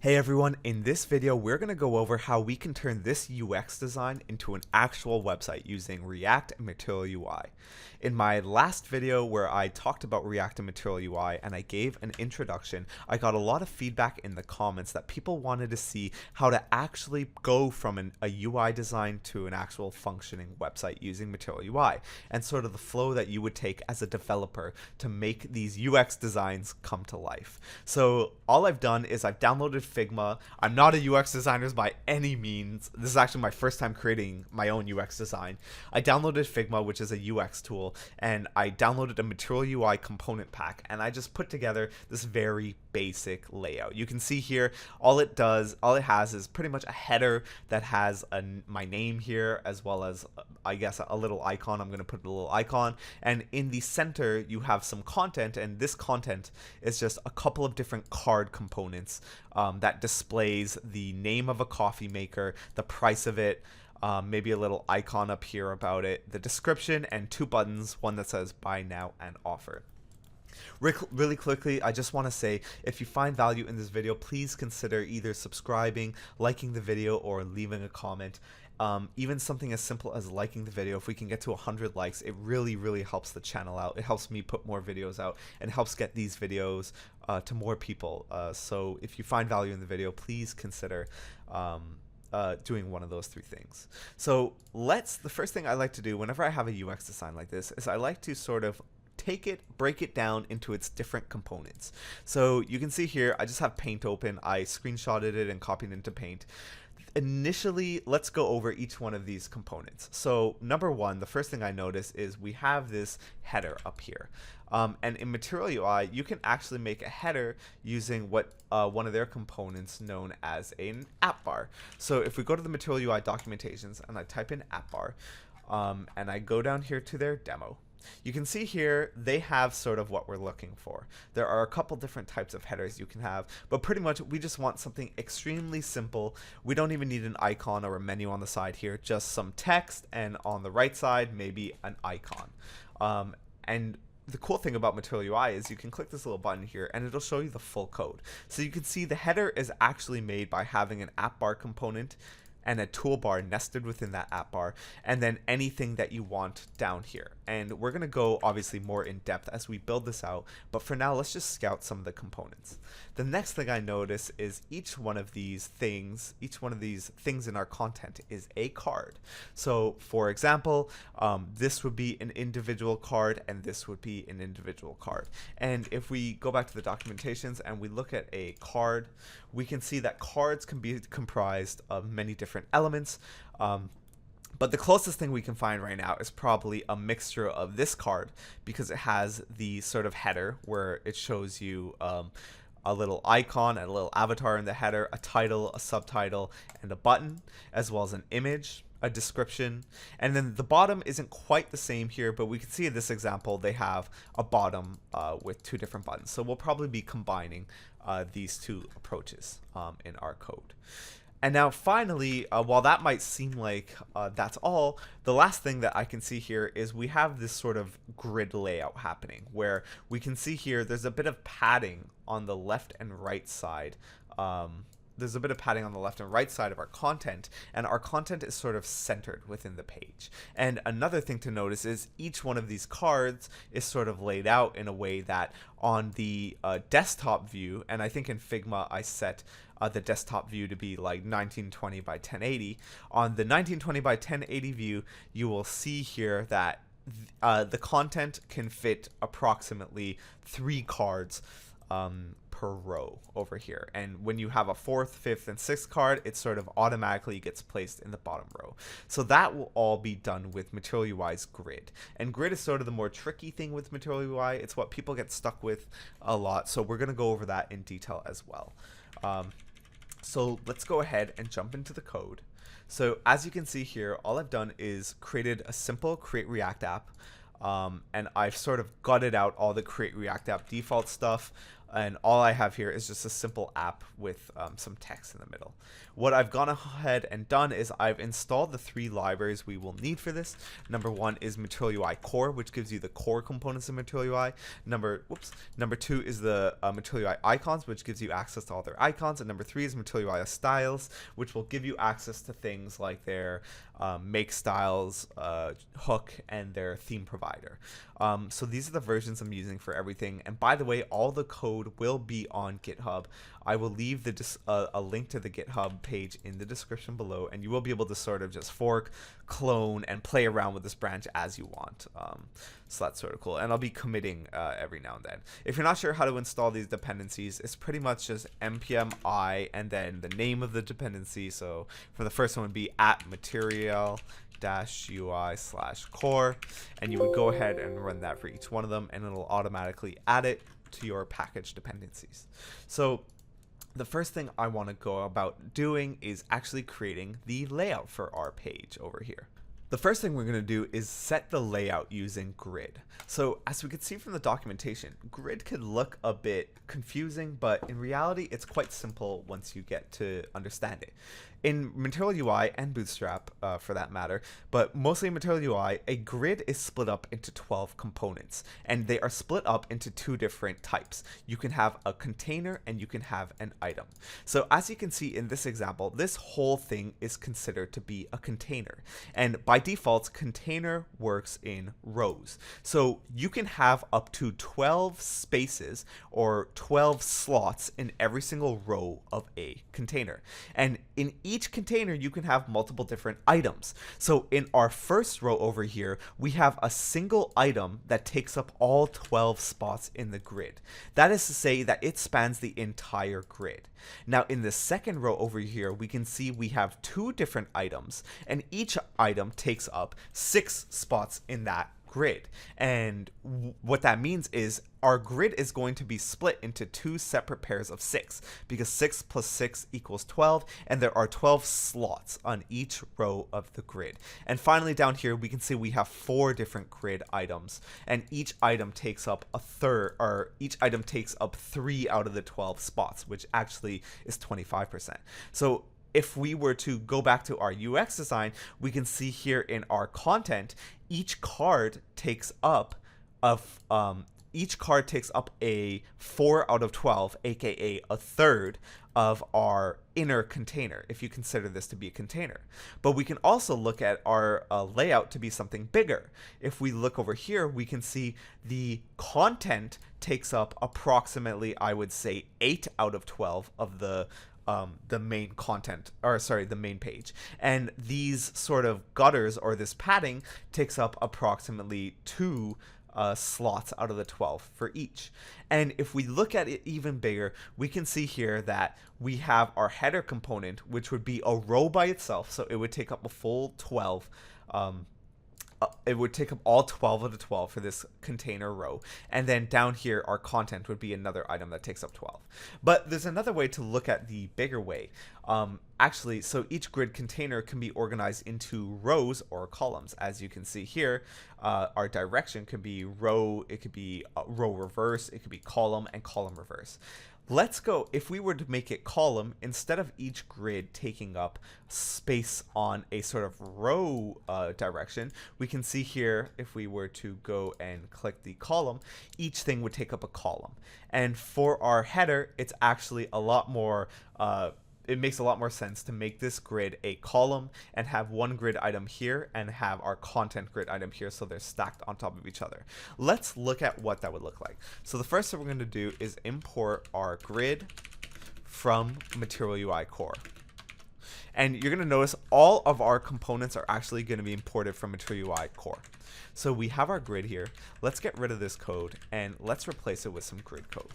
Hey everyone, in this video we're going to go over how we can turn this UX design into an actual website using React and Material UI. In my last video where I talked about React and Material UI and I gave an introduction, I got a lot of feedback in the comments that people wanted to see how to actually go from a UI design to an actual functioning website using Material UI and sort of the flow that you would take as a developer to make these UX designs come to life. So all I've done is I've downloaded Figma. I'm not a UX designer by any means. This is actually my first time creating my own UX design. I downloaded Figma, which is a UX tool, and I downloaded a Material UI component pack, and I just put together this very basic layout. You can see here, all it has is pretty much a header that has my name here, as well as I guess a little icon. I'm going to put a little icon, and in the center you have some content, and this content is just a couple of different card components that displays the name of a coffee maker, the price of it, maybe a little icon up here about it, the description, and two buttons, one that says buy now and offer. Really quickly, I just want to say, if you find value in this video, please consider either subscribing, liking the video, or leaving a comment. Even something as simple as liking the video, if we can get to 100 likes, it really helps the channel out. It helps me put more videos out and helps get these videos to more people. So if you find value in the video, please consider doing one of those three things. So the first thing I like to do whenever I have a UX design like this is I like to sort of break it down into its different components. So you can see here, I just have Paint open. I screenshotted it and copied it into Paint. Initially, let's go over each one of these components. So number one, the first thing I notice is we have this header up here. And in Material UI, you can actually make a header using one of their components known as an Appbar. So if we go to the Material UI documentations and I type in Appbar, and I go down here to their demo, you can see here they have sort of what we're looking for. There are a couple different types of headers you can have, but pretty much we just want something extremely simple. We don't even need an icon or a menu on the side here, just some text, and on the right side maybe an icon. And the cool thing about Material UI is you can click this little button here and it'll show you the full code. So you can see the header is actually made by having an Appbar component and a toolbar nested within that Appbar, and then anything that you want down here. And we're going to go obviously more in depth as we build this out, but for now let's just scout some of the components. The next thing I notice is each one of these things in our content is a card. So for example, this would be an individual card and this would be an individual card. And if we go back to the documentations and we look at a card, we can see that cards can be comprised of many different elements. But the closest thing we can find right now is probably a mixture of this card, because it has the sort of header where it shows you a little icon and a little avatar in the header, a title, a subtitle, and a button, as well as an image, a description. And then the bottom isn't quite the same here, but we can see in this example they have a bottom with two different buttons. So we'll probably be combining these two approaches in our code. And now finally, while that might seem like that's all, the last thing that I can see here is we have this sort of grid layout happening where we can see here there's a bit of padding on the left and right side. There's a bit of padding on the left and right side of our content, and our content is sort of centered within the page. And another thing to notice is each one of these cards is sort of laid out in a way that on the desktop view, and I think in Figma I set the desktop view to be like 1920 by 1080. On the 1920 by 1080 view, you will see here that the content can fit approximately 3 cards per row over here, and when you have a 4th, 5th, and 6th card, it sort of automatically gets placed in the bottom row. So that will all be done with Material UI's grid, and grid is sort of the more tricky thing with Material UI. It's what people get stuck with a lot, so we're going to go over that in detail as well. So let's go ahead and jump into the code. So as you can see here, all I've done is created a simple Create React app, and I've sort of gutted out all the Create React app default stuff. and all I have here is just a simple app with some text in the middle. What I've gone ahead and done is I've installed the 3 libraries we will need for this. Number 1 is Material UI Core, which gives you the core components of Material UI. Number 2 is the Material UI Icons, which gives you access to all their icons. And number 3 is Material UI Styles, which will give you access to things like their MakeStyles hook and their theme provider. So these are the versions I'm using for everything. And by the way, all the code will be on GitHub. I will leave a link to the GitHub page in the description below, and you will be able to sort of just fork, clone, and play around with this branch as you want. So that's sort of cool. And I'll be committing every now and then. If you're not sure how to install these dependencies, it's pretty much just npm I and then the name of the dependency. So for the first one would be @material-ui/core, and you would go ahead and run that for each one of them, and it'll automatically add it to your package dependencies. So the first thing I want to go about doing is actually creating the layout for our page over here. The first thing we're going to do is set the layout using grid. So as we can see from the documentation, grid could look a bit confusing, but in reality it's quite simple once you get to understand it. In Material UI and Bootstrap for that matter, but mostly in Material UI, a grid is split up into 12 components, and they are split up into 2 different types. You can have a container and you can have an item. So as you can see in this example, this whole thing is considered to be a container, and by default, container works in rows. So you can have up to 12 spaces or 12 slots in every single row of a container, and in each container you can have multiple different items. So in our first row over here, we have a single item that takes up all 12 spots in the grid. That is to say that it spans the entire grid. Now in the second row over here, we can see we have 2 different items, and each item takes up 6 spots in that grid. And what that means is our grid is going to be split into 2 separate pairs of 6, because 6 plus 6 equals 12, and there are 12 slots on each row of the grid. And finally down here we can see we have 4 different grid items, and each item takes up each item takes up 3 out of the 12 spots, which actually is 25%. So if we were to go back to our UX design, we can see here in our content, each card takes up a 4 out of 12, aka a third of our inner container, if you consider this to be a container. But we can also look at our layout to be something bigger. If we look over here, we can see the content takes up approximately, I would say, 8 out of 12 of the main content, or sorry, the main page. And these sort of gutters, or this padding, takes up approximately 2 slots out of the 12 for each. And if we look at it even bigger, we can see here that we have our header component, which would be a row by itself. So it would take up a full 12. It would take up all 12 of the 12 for this container row. And then down here, our content would be another item that takes up 12. But there's another way to look at the bigger way. Actually, so each grid container can be organized into rows or columns. As you can see here, our direction could be row, it could be row reverse, it could be column, and column reverse. Let's go, if we were to make it column, instead of each grid taking up space on a sort of row direction, we can see here, if we were to go and click the column, each thing would take up a column. And for our header, it's actually a lot more, it makes a lot more sense to make this grid a column and have one grid item here and have our content grid item here, so they're stacked on top of each other. Let's look at what that would look like. So the first thing we're going to do is import our grid from Material UI Core. And you're going to notice all of our components are actually going to be imported from Material UI Core. So we have our grid here. Let's get rid of this code and let's replace it with some grid code.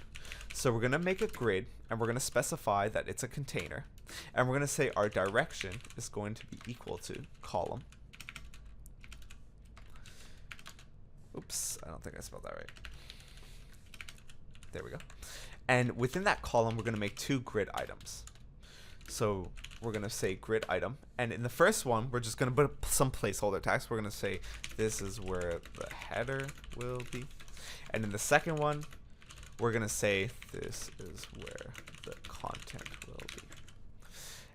So we're going to make a grid, and we're going to specify that it's a container, and we're going to say our direction is going to be equal to column. Oops, I don't think I spelled that right. There we go. And within that column, we're going to make 2 grid items. So we're going to say grid item, and in the first one, we're just going to put some placeholder text. We're going to say this is where the header will be, and in the second one, we're going to say this is where the content will be.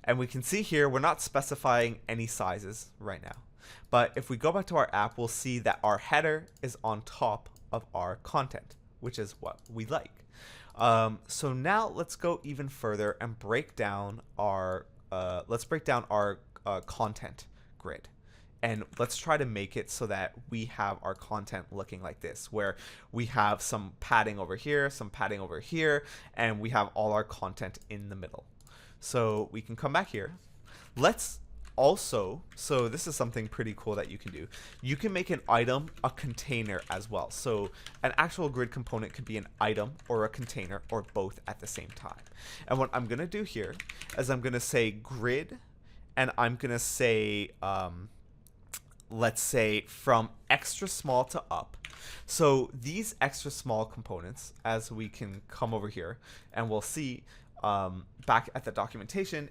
And we can see here, we're not specifying any sizes right now. But if we go back to our app, we'll see that our header is on top of our content, which is what we like. So now let's go even further and break down our content grid. And let's try to make it so that we have our content looking like this, where we have some padding over here, some padding over here, and we have all our content in the middle. So we can come back here. Let's also, so this is something pretty cool that you can do. You can make an item a container as well. So an actual grid component could be an item or a container or both at the same time. And what I'm going to do here is I'm going to say grid, and I'm going to say, let's say from extra small to up. So these extra small components, as we can come over here and we'll see, back at the documentation,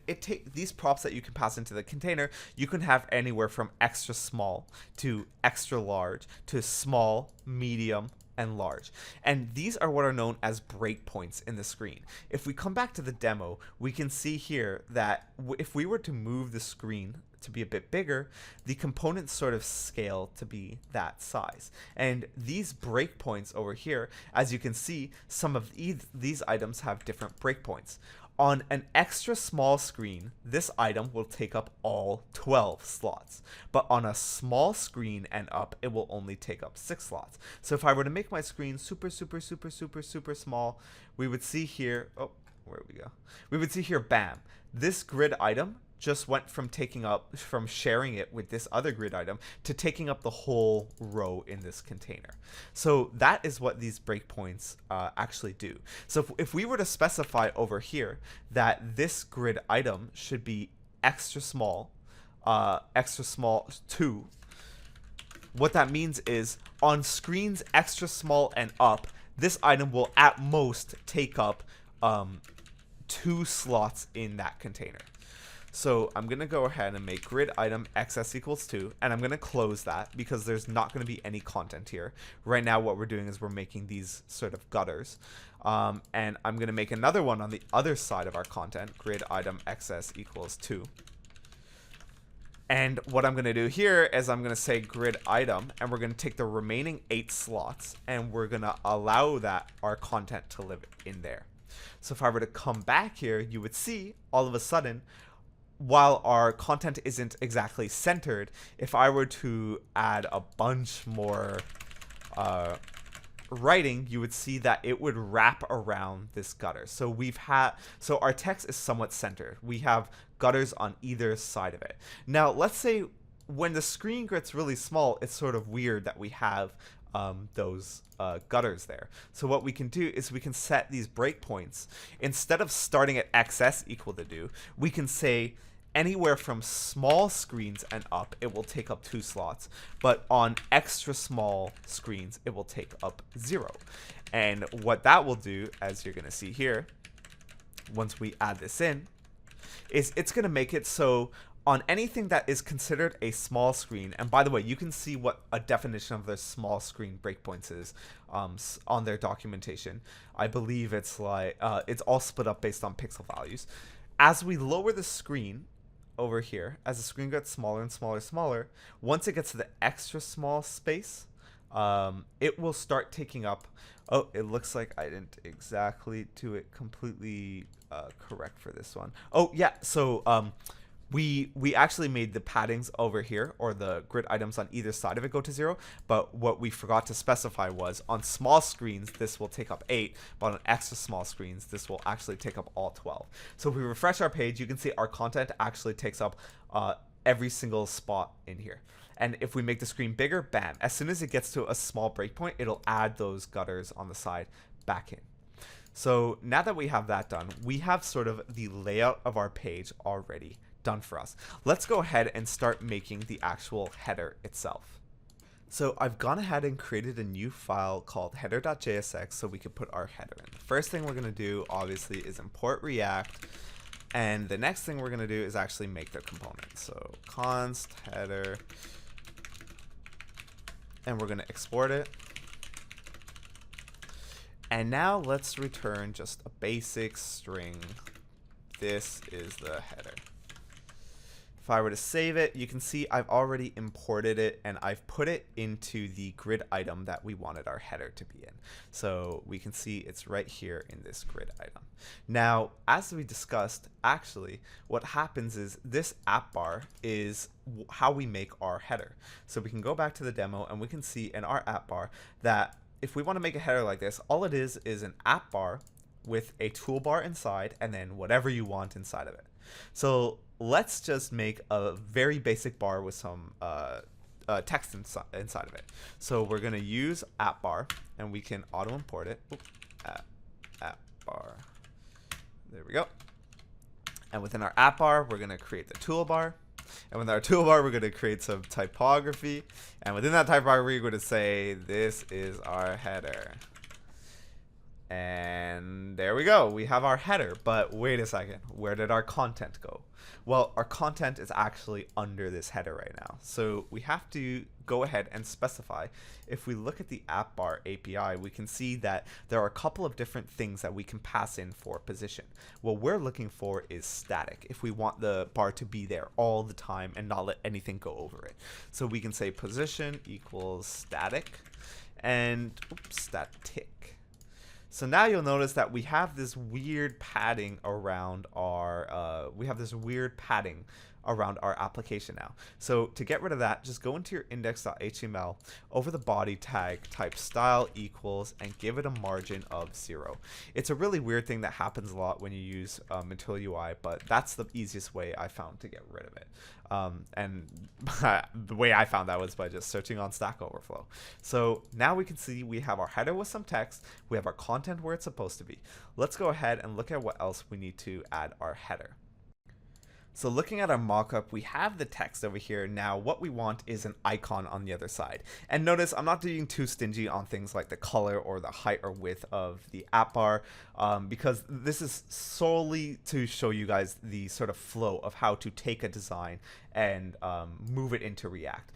these props that you can pass into the container, you can have anywhere from extra small to extra large to small, medium, and large. And these are what are known as breakpoints in the screen. If we come back to the demo, we can see here that if we were to move the screen to be a bit bigger, the components sort of scale to be that size. And these breakpoints over here, as you can see, some of these items have different breakpoints. On an extra small screen, this item will take up all 12 slots. But on a small screen and up, it will only take up 6 slots. So if I were to make my screen super small, we would see here, oh, where we go? We would see here, bam, this grid item just went from sharing it with this other grid item to taking up the whole row in this container. So that is what these breakpoints actually do. So if we were to specify over here that this grid item should be extra small 2, what that means is on screens extra small and up, this item will at most take up 2 slots in that container. So I'm going to go ahead and make grid item xs equals 2, and I'm going to close that because there's not going to be any content here. Right now what we're doing is we're making these sort of gutters. And I'm going to make another one on the other side of our content, grid item xs equals 2. And what I'm going to do here is I'm going to say grid item, and we're going to take the remaining 8 slots, and we're going to allow our content to live in there. So if I were to come back here, you would see all of a sudden, while our content isn't exactly centered, if I were to add a bunch more writing, you would see that it would wrap around this gutter. So so our text is somewhat centered. We have gutters on either side of it. Now, let's say when the screen gets really small, it's sort of weird that we have those gutters there. So what we can do is we can set these breakpoints. Instead of starting at xs equal to 2, we can say anywhere from small screens and up, it will take up 2 slots. But on extra small screens, it will take up 0. And what that will do, as you're going to see here, once we add this in, is it's going to make it so on anything that is considered a small screen, and by the way, you can see what a definition of their small screen breakpoints is on their documentation. I believe it's like it's all split up based on pixel values. As we lower the screen over here, as the screen gets smaller and smaller, once it gets to the extra small space, it will start taking up. Oh, it looks like I didn't exactly do it completely correct for this one. Oh yeah, so we actually made the paddings over here, or the grid items on either side of it, go to 0, but what we forgot to specify was on small screens this will take up 8, but on extra small screens this will actually take up all 12. So if we refresh our page, you can see our content actually takes up every single spot in here. And if we make the screen bigger, bam, as soon as it gets to a small breakpoint, it'll add those gutters on the side back in. So now that we have that done, we have sort of the layout of our page already done for us. Let's go ahead and start making the actual header itself. So I've gone ahead and created a new file called header.jsx so we could put our header in. The first thing we're going to do obviously is import React, and the next thing we're going to do is actually make the component. So const header, and we're going to export it. And now let's return just a basic string. This is the header. If I were to save it, you can see I've already imported it and I've put it into the grid item that we wanted our header to be in. So we can see it's right here in this grid item. Now, as we discussed, actually, what happens is this app bar is how we make our header. So we can go back to the demo and we can see in our app bar that if we want to make a header like this, all it is an app bar with a toolbar inside and then whatever you want inside of it. So let's just make a very basic bar with some text inside of it. So we're going to use Appbar and we can auto import it. Appbar. There we go. And within our Appbar, we're going to create the toolbar. And with our toolbar, we're going to create some typography. And within that typography, we're going to say, this is our header. And there we go. We have our header. But wait a second. Where did our content go? Well, our content is actually under this header right now. So we have to go ahead and specify. If we look at the Appbar API, we can see that there are a couple of different things that we can pass in for position. What we're looking for is static, if we want the bar to be there all the time and not let anything go over it. So we can say position equals static and static. So now you'll notice that we have this weird padding around our application now. So to get rid of that, just go into your index.html, over the body tag, type style equals, and give it a margin of 0. It's a really weird thing that happens a lot when you use Material UI, but that's the easiest way I found to get rid of it. And the way I found that was by just searching on Stack Overflow. So now we can see we have our header with some text, we have our content where it's supposed to be. Let's go ahead and look at what else we need to add our header. So looking at our mockup, we have the text over here. Now what we want is an icon on the other side. And notice I'm not being too stingy on things like the color or the height or width of the app bar, because this is solely to show you guys the sort of flow of how to take a design and move it into React.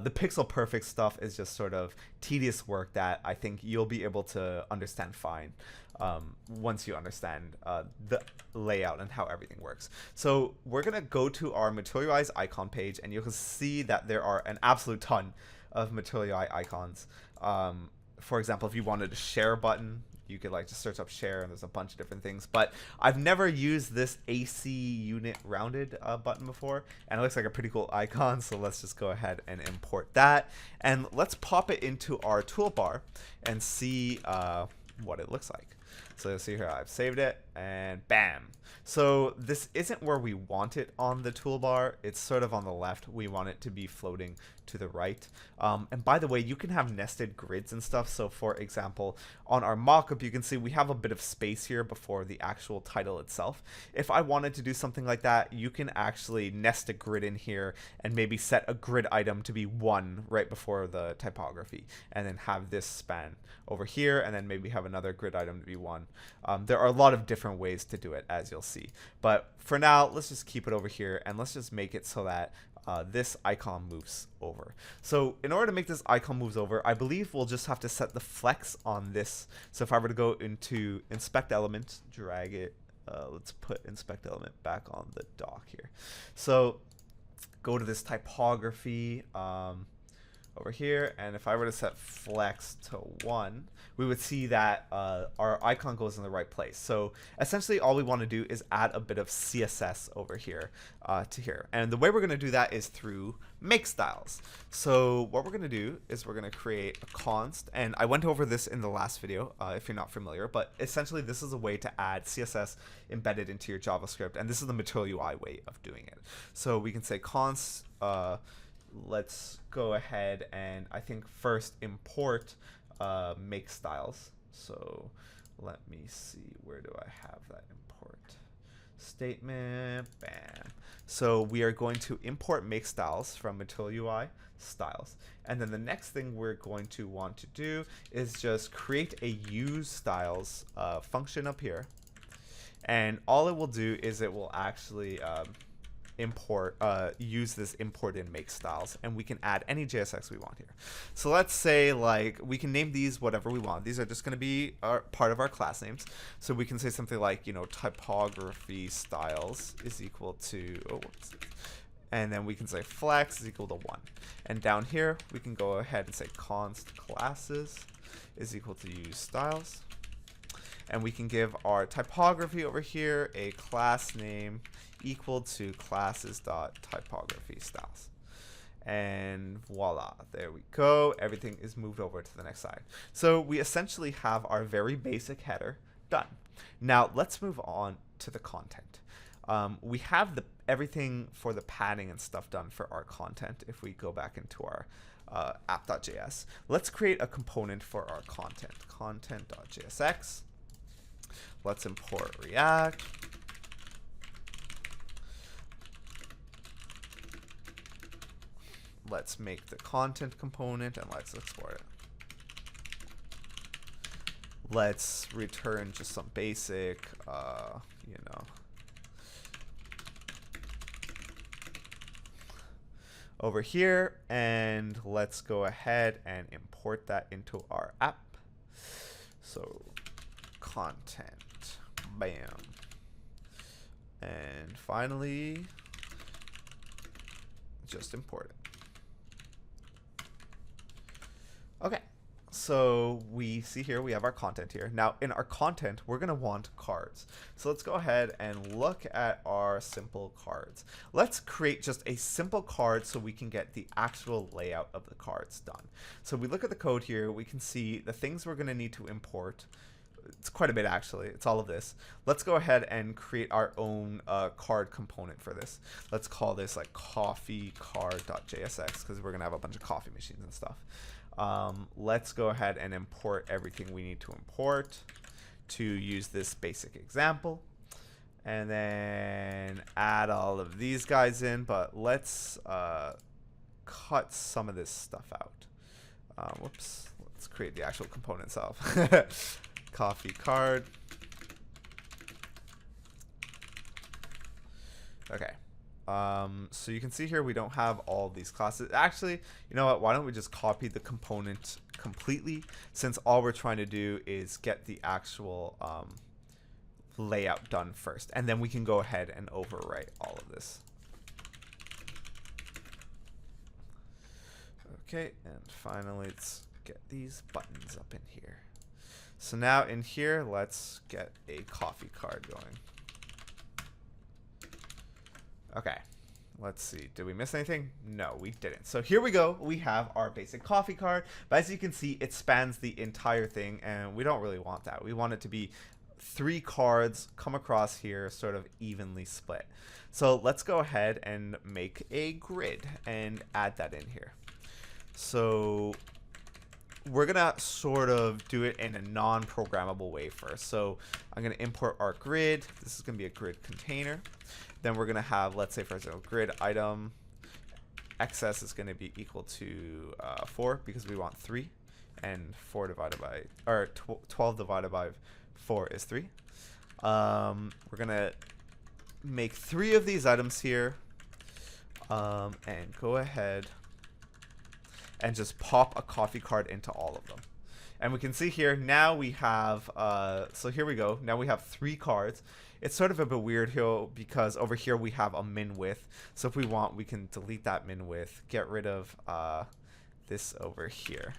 The pixel perfect stuff is just sort of tedious work that I think you'll be able to understand fine once you understand the layout and how everything works. So we're going to go to our Material UI's icon page, and you can see that there are an absolute ton of Material UI icons. For example, if you wanted a share button, you could like just search up share, and there's a bunch of different things. But I've never used this AC unit rounded button before, and it looks like a pretty cool icon. So let's just go ahead and import that, and let's pop it into our toolbar and see what it looks like. So you'll see here I've saved it, and bam. So this isn't where we want it on the toolbar. It's sort of on the left. We want it to be floating to the right. And by the way, you can have nested grids and stuff. So for example, on our mockup, you can see we have a bit of space here before the actual title itself. If I wanted to do something like that, you can actually nest a grid in here and maybe set a grid item to be 1 right before the typography, and then have this span over here, and then maybe have another grid item to be 1. There are a lot of different ways to do it, as you'll see. But for now, let's just keep it over here, and let's just make it so that this icon moves over. So in order to make this icon moves over, I believe we'll just have to set the flex on this. So if I were to go into inspect element, drag it, let's put inspect element back on the dock here. So go to this typography over here, and if I were to set flex to 1, we would see that our icon goes in the right place. So essentially all we want to do is add a bit of CSS over here to here, and the way we're going to do that is through MakeStyles. So what we're going to do is we're going to create a const, and I went over this in the last video if you're not familiar, but essentially this is a way to add CSS embedded into your JavaScript, and this is the Material UI way of doing it. So we can say const, let's go ahead and I think first import MakeStyles. So let me see, where do I have that import statement? Bam. So we are going to import MakeStyles from Material UI styles, and then the next thing we're going to want to do is just create a use styles function up here, and all it will do is it will actually use this import in MakeStyles, and we can add any JSX we want here. So let's say like we can name these whatever we want. These are just going to be part of our class names. So we can say something like, you know, typography styles is equal to, and then we can say flex is equal to 1. And down here we can go ahead and say const classes is equal to use styles. And we can give our typography over here a class name equal to classes.typography styles. And voila, there we go. Everything is moved over to the next side. So we essentially have our very basic header done. Now let's move on to the content. We have everything for the padding and stuff done for our content. If we go back into our app.js, let's create a component for our content. Content.jsx. Let's import React. Let's make the content component and let's export it. Let's return just some basic, you know, over here, and let's go ahead and import that into our app. So content, bam. And finally, just import it. Okay, so we see here we have our content here. Now in our content, we're gonna want cards. So let's go ahead and look at our simple cards. Let's create just a simple card so we can get the actual layout of the cards done. So we look at the code here, we can see the things we're gonna need to import. It's quite a bit actually, it's all of this. Let's go ahead and create our own card component for this. Let's call this like coffee card.jsx because we're gonna have a bunch of coffee machines and stuff. Let's go ahead and import everything we need to import to use this basic example, and then add all of these guys in, but let's cut some of this stuff out. Whoops, let's create the actual component itself. Coffee card. Okay. So you can see here we don't have all these classes. Actually, you know what? Why don't we just copy the component completely, since all we're trying to do is get the actual layout done first, and then we can go ahead and overwrite all of this. Okay, and finally let's get these buttons up in here. So now in here, let's get a coffee card going. Okay, let's see. Did we miss anything? No, we didn't. So here we go. We have our basic coffee card, but as you can see, it spans the entire thing, and we don't really want that. We want it to be 3 cards come across here, sort of evenly split. So let's go ahead and make a grid and add that in here. So we're gonna sort of do it in a non-programmable way first. So I'm gonna import our grid. This is gonna be a grid container. Then we're gonna have, let's say for example, grid item excess is gonna be equal to 4 because we want 3, and 4 divided by, or 12 divided by 4 is 3. We're gonna make 3 of these items here, and go ahead and just pop a coffee card into all of them. And we can see here, now we have, so here we go. Now we have 3 cards. It's sort of a bit weird here because over here we have a min width. So if we want, we can delete that min width, get rid of this over here.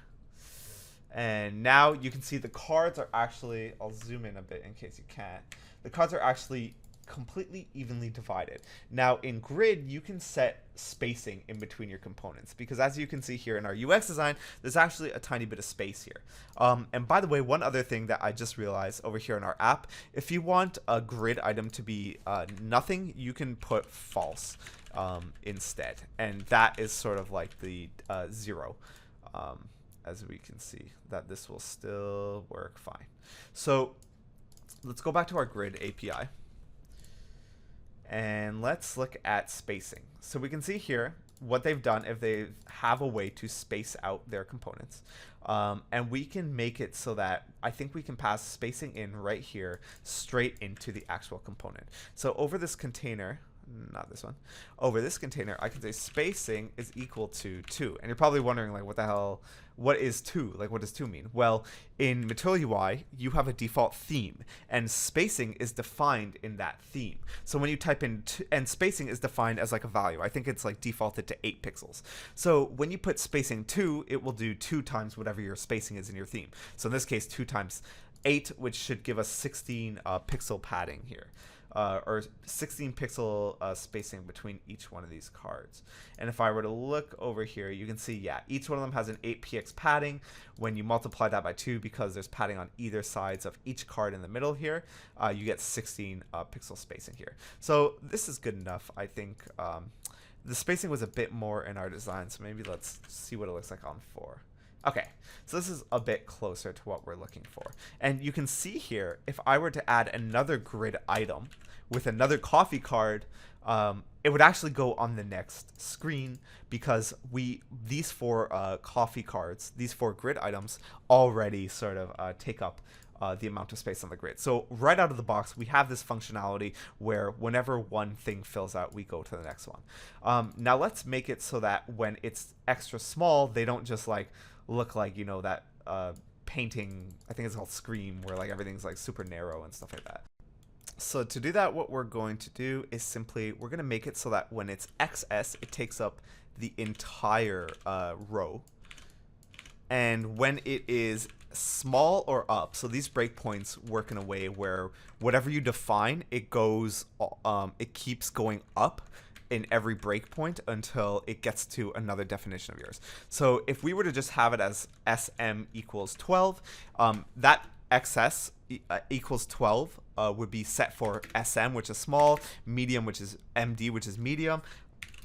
And now you can see the cards are actually, I'll zoom in a bit in case you can't. The cards are actually completely evenly divided. Now in grid, you can set spacing in between your components, because as you can see here in our UX design, there's actually a tiny bit of space here. And by the way, one other thing that I just realized over here in our app, if you want a grid item to be nothing, you can put false instead, and that is sort of like the 0. As we can see, that this will still work fine. So let's go back to our grid API. And let's look at spacing. So we can see here what they've done if they have a way to space out their components. And we can make it so that I think we can pass spacing in right here straight into the actual component. So over this container, not this one, over this container, I can say spacing is equal to 2. And you're probably wondering, like, what the hell, what is 2? Like, what does 2 mean? Well, in Material UI, you have a default theme, and spacing is defined in that theme. So when you type in, and spacing is defined as like a value. I think it's like defaulted to 8 pixels. So when you put spacing 2, it will do 2 times whatever your spacing is in your theme. So in this case, 2 times 8, which should give us 16 pixel padding here. Or 16 pixel spacing between each one of these cards. And if I were to look over here, you can see, yeah, each one of them has an 8px padding. When you multiply that by 2, because there's padding on either sides of each card in the middle here, you get 16 pixel spacing here. So this is good enough. I think the spacing was a bit more in our design, so maybe let's see what it looks like on 4. Okay, so this is a bit closer to what we're looking for. And you can see here, if I were to add another grid item with another coffee card, it would actually go on the next screen, because these 4 coffee cards, these 4 grid items already sort of take up the amount of space on the grid. So right out of the box, we have this functionality where whenever one thing fills out, we go to the next one. Now let's make it so that when it's extra small, they don't just like look like, you know, that painting, I think it's called Scream, where like everything's like super narrow and stuff like that. So to do that, what we're going to do is simply, we're going to make it so that when it's XS, it takes up the entire row. And when it is small or up, so these breakpoints work in a way where whatever you define, it goes, it keeps going up in every breakpoint until it gets to another definition of yours. So if we were to just have it as SM equals 12, that XS equals 12 would be set for SM, which is small, medium, which is MD, which is medium,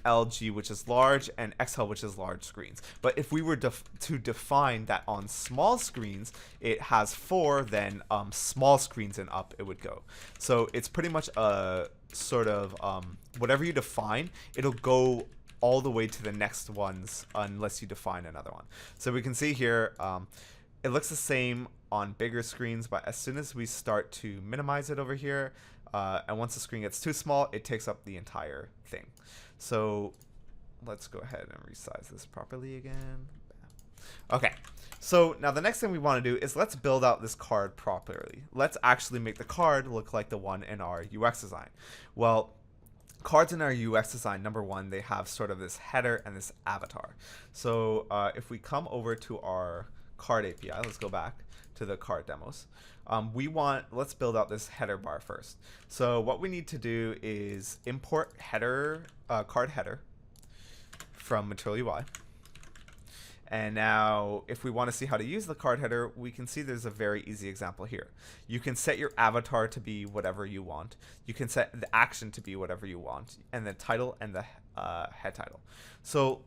LG, which is large, and XL, which is large screens. But if we were to define that on small screens, it has 4, then small screens and up it would go. So it's pretty much a sort of whatever you define, it'll go all the way to the next ones unless you define another one. So we can see here, it looks the same on bigger screens, but as soon as we start to minimize it over here, and once the screen gets too small, it takes up the entire thing. So let's go ahead and resize this properly again. Okay, so now the next thing we want to do is let's build out this card properly. Let's actually make the card look like the one in our UX design. Well, cards in our UX design, number one, they have sort of this header and this avatar. So if we come over to our card API, let's go back to the card demos. Let's build out this header bar first. So what we need to do is import header, card header from Material UI. And now if we want to see how to use the card header, we can see there's a very easy example here. You can set your avatar to be whatever you want. You can set the action to be whatever you want, and the title and the head title. So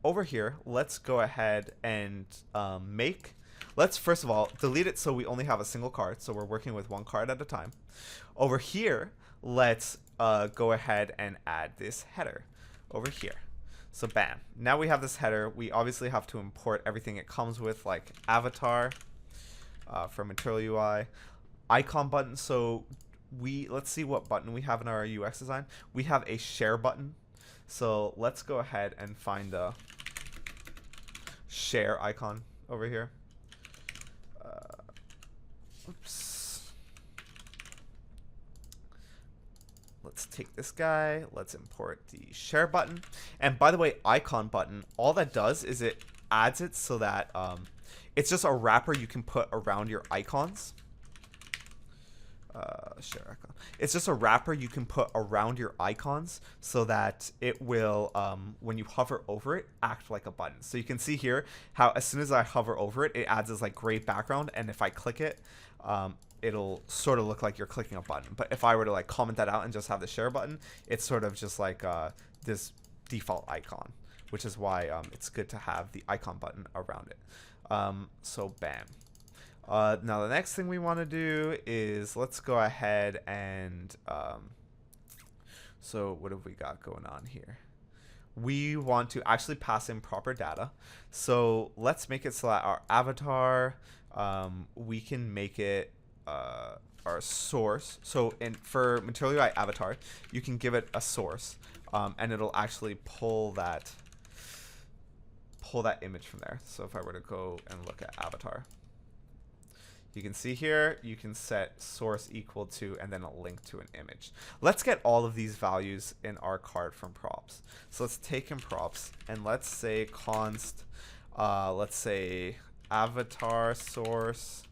over here, let's go ahead and let's first of all delete it so we only have a single card, so we're working with one card at a time. Over here, let's go ahead and add this header over here. So bam, now we have this header. We obviously have to import everything it comes with, like avatar from Material UI, icon button. So let's see what button we have in our UX design. We have a share button. So let's go ahead and find the share icon over here. Oops. Let's take this guy. Let's import the share button. And by the way, icon button, all that does is it adds it so that it's just a wrapper you can put around your icons. Share icon. It's just a wrapper you can put around your icons so that it will, when you hover over it, act like a button. So you can see here how as soon as I hover over it, it adds this like gray background, and if I click it, it'll sort of look like you're clicking a button. But if I were to like comment that out and just have the share button, it's sort of just like this default icon, which is why it's good to have the icon button around it. So bam. Now the next thing we want to do is let's go ahead and so what have we got going on here? We want to actually pass in proper data. So let's make it so that our avatar, we can make it our source. So for Material UI avatar, you can give it a source, and it'll actually pull that image from there. So if I were to go and look at avatar, you can see here, you can set source equal to and then a link to an image. Let's get all of these values in our card from props. So let's take in props and let's say const, let's say avatar source.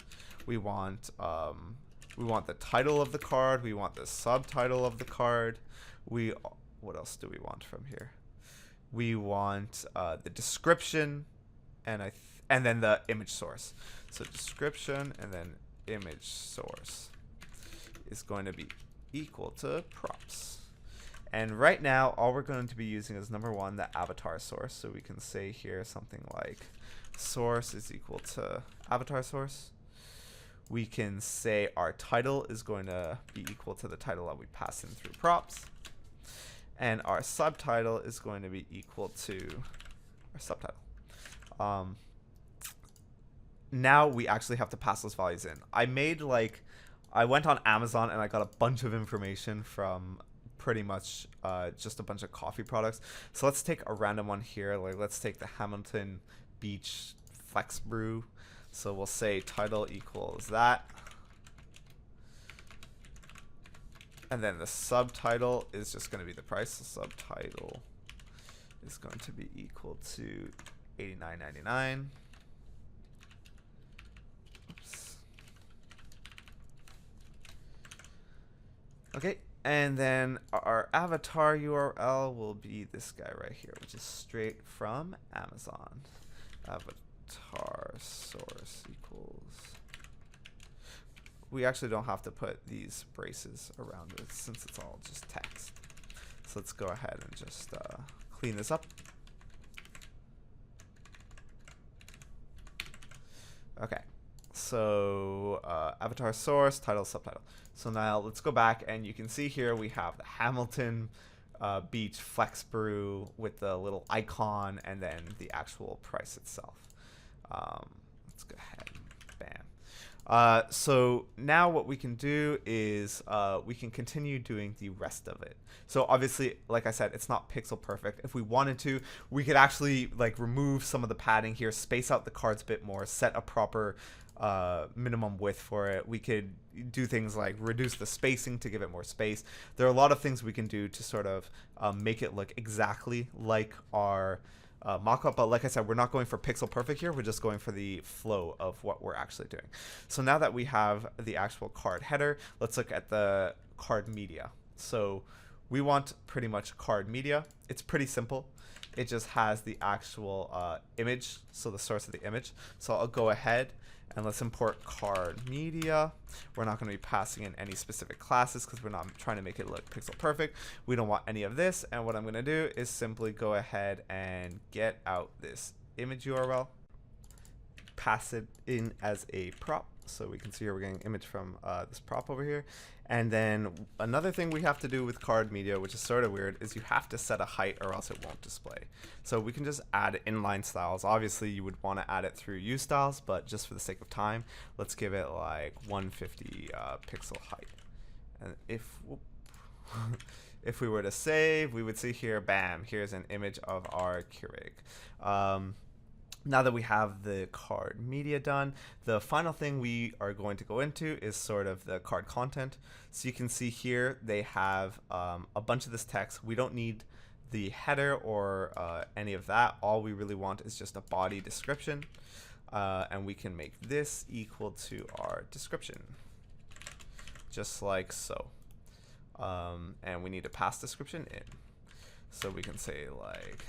We want the title of the card. We want the subtitle of the card. What else do we want from here? We want the description and then the image source. So description and then image source is going to be equal to props. And right now, all we're going to be using is number one, the avatar source. So we can say here something like source is equal to avatar source. We can say our title is going to be equal to the title that we pass in through props. And our subtitle is going to be equal to our subtitle. Now we actually have to pass those values in. I went on Amazon and I got a bunch of information from pretty much just a bunch of coffee products. So let's take a random one here. Like let's take the Hamilton Beach Flex Brew. So we'll say title equals that. And then the subtitle is just going to be the price. The subtitle is going to be equal to $89.99. Oops. Okay, and then our avatar URL will be this guy right here, which is straight from Amazon. Avatar source equals. We actually don't have to put these braces around it since it's all just text. So let's go ahead and just clean this up. Okay, so avatar source, title, subtitle. So now let's go back and you can see here we have the Hamilton Beach Flex Brew with the little icon and then the actual price itself. Let's go ahead and bam. So now what we can do is we can continue doing the rest of it. So obviously, like I said, it's not pixel perfect. If we wanted to, we could actually like remove some of the padding here, space out the cards a bit more, set a proper minimum width for it. We could do things like reduce the spacing to give it more space. There are a lot of things we can do to sort of make it look exactly like our mockup, but like I said, we're not going for pixel perfect here. We're just going for the flow of what we're actually doing. So now that we have the actual card header, let's look at the card media. So we want pretty much card media. It's pretty simple. It just has the actual image, so the source of the image. So I'll go ahead and let's import CardMedia. We're not going to be passing in any specific classes because we're not trying to make it look pixel perfect. We don't want any of this. And what I'm going to do is simply go ahead and get out this image URL, pass it in as a prop. So we can see here we're getting image from this prop over here. And then another thing we have to do with CardMedia, which is sort of weird, is you have to set a height or else it won't display. So we can just add inline styles. Obviously, you would want to add it through UStyles, but just for the sake of time, let's give it like 150 pixel height. And if we were to save, we would see here, bam, here's an image of our Keurig. Now that we have the card media done, the final thing we are going to go into is sort of the card content. So you can see here they have a bunch of this text. We don't need the header or any of that. All we really want is just a body description. And we can make this equal to our description, just like so. And we need to pass description in. So we can say like,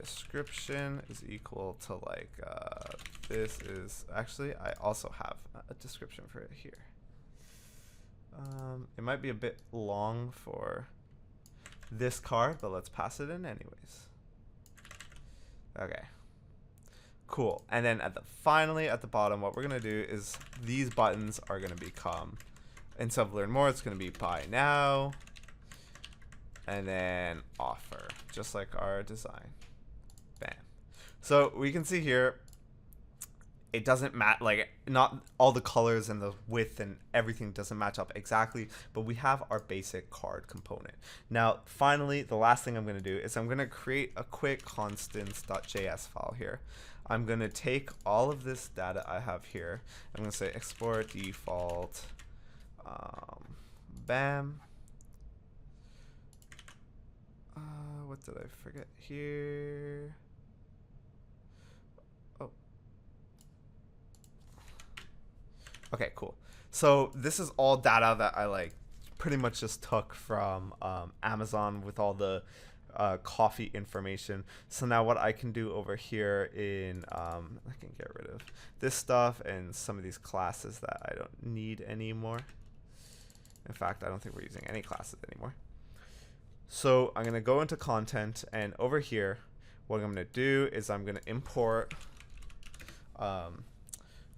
description is equal to like this is actually I also have a description for it here. It might be a bit long for this card, but let's pass it in anyways. Okay, cool. And then finally at the bottom, what we're gonna do is these buttons are gonna become, instead of learn more, it's gonna be buy now and then offer, just like our design. Bam. So we can see here, it doesn't match, like not all the colors and the width and everything doesn't match up exactly, but we have our basic card component. Now, finally, the last thing I'm going to do is I'm going to create a quick constants.js file here. I'm going to take all of this data I have here. I'm going to say export default, bam. What did I forget here? Oh. Okay, cool. So this is all data that I like pretty much just took from Amazon with all the coffee information. So now what I can do over here in, I can get rid of this stuff and some of these classes that I don't need anymore. In fact, I don't think we're using any classes anymore. So I'm going to go into content, and over here, what I'm going to do is I'm going to import,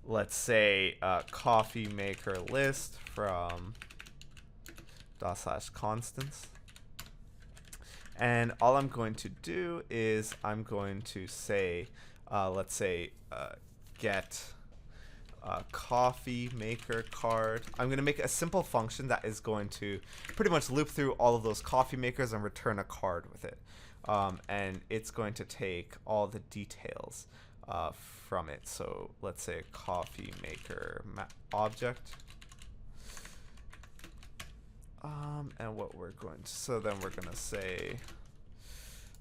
let's say, coffee maker list from /constants. And all I'm going to do is I'm going to say, let's say, get coffee maker card. I'm going to make a simple function that is going to pretty much loop through all of those coffee makers and return a card with it. And it's going to take all the details from it. So let's say coffee maker object. And what we're going to, so then we're going to say,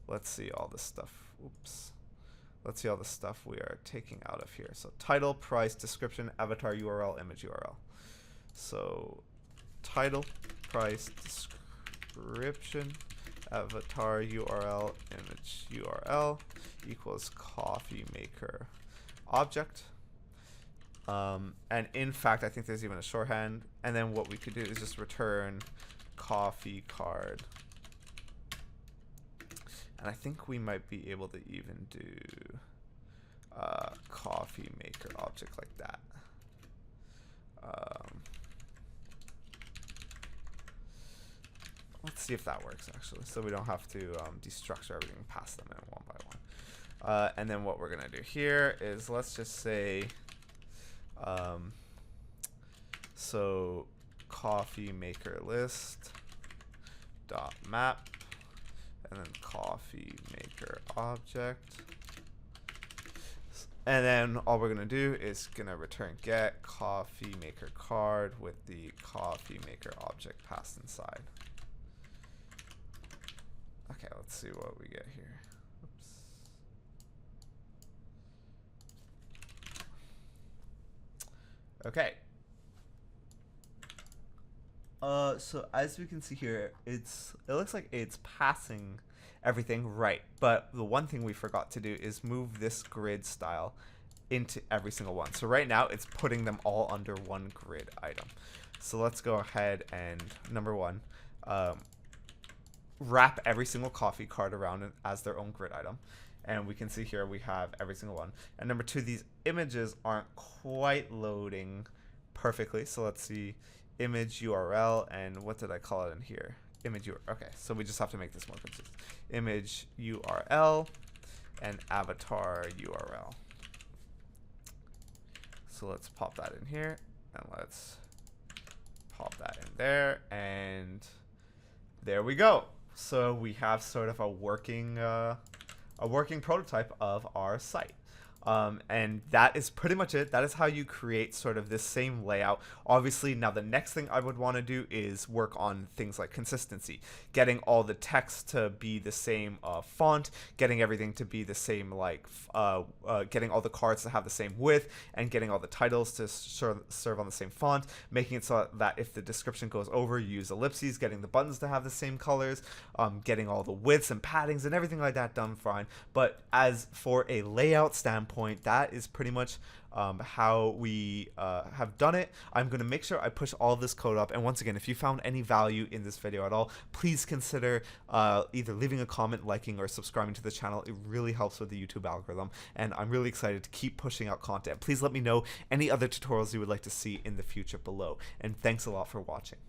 let's see all the stuff. Oops. Let's see all the stuff we are taking out of here. So title, price, description, avatar URL, image URL. So title, price, description, avatar URL, image URL equals coffee maker object. And in fact, I think there's even a shorthand. And then what we could do is just return coffee card. And I think we might be able to even do coffee maker object like that. Let's see if that works actually, so we don't have to destructure everything, pass them in one by one. And then what we're gonna do here is let's just say, so coffee maker list dot map. And then coffee maker object. And then all we're gonna do is gonna return get coffee maker card with the coffee maker object passed inside. Okay, let's see what we get here. Oops. Okay. So as we can see here, it looks like it's passing everything right, but the one thing we forgot to do is move this grid style into every single one. So right now it's putting them all under one grid item. So let's go ahead and number one, wrap every single coffee card around it as their own grid item. And we can see here we have every single one. And number two, these images aren't quite loading perfectly. So let's see. Image URL, and what did I call it in here? Image URL. Okay, so we just have to make this more consistent. Image URL and avatar URL. So let's pop that in here, and let's pop that in there, and there we go. So we have sort of a working prototype of our site. And that is pretty much it. That is how you create sort of this same layout. Obviously, now the next thing I would want to do is work on things like consistency, getting all the text to be the same font, getting everything to be the same, like getting all the cards to have the same width, and getting all the titles to serve on the same font, making it so that if the description goes over, you use ellipses, getting the buttons to have the same colors, getting all the widths and paddings and everything like that done fine. But as for a layout standpoint, that is pretty much how we have done it. I'm going to make sure I push all of this code up. And once again, if you found any value in this video at all, please consider either leaving a comment, liking, or subscribing to the channel. It really helps with the YouTube algorithm. And I'm really excited to keep pushing out content. Please let me know any other tutorials you would like to see in the future below. And thanks a lot for watching.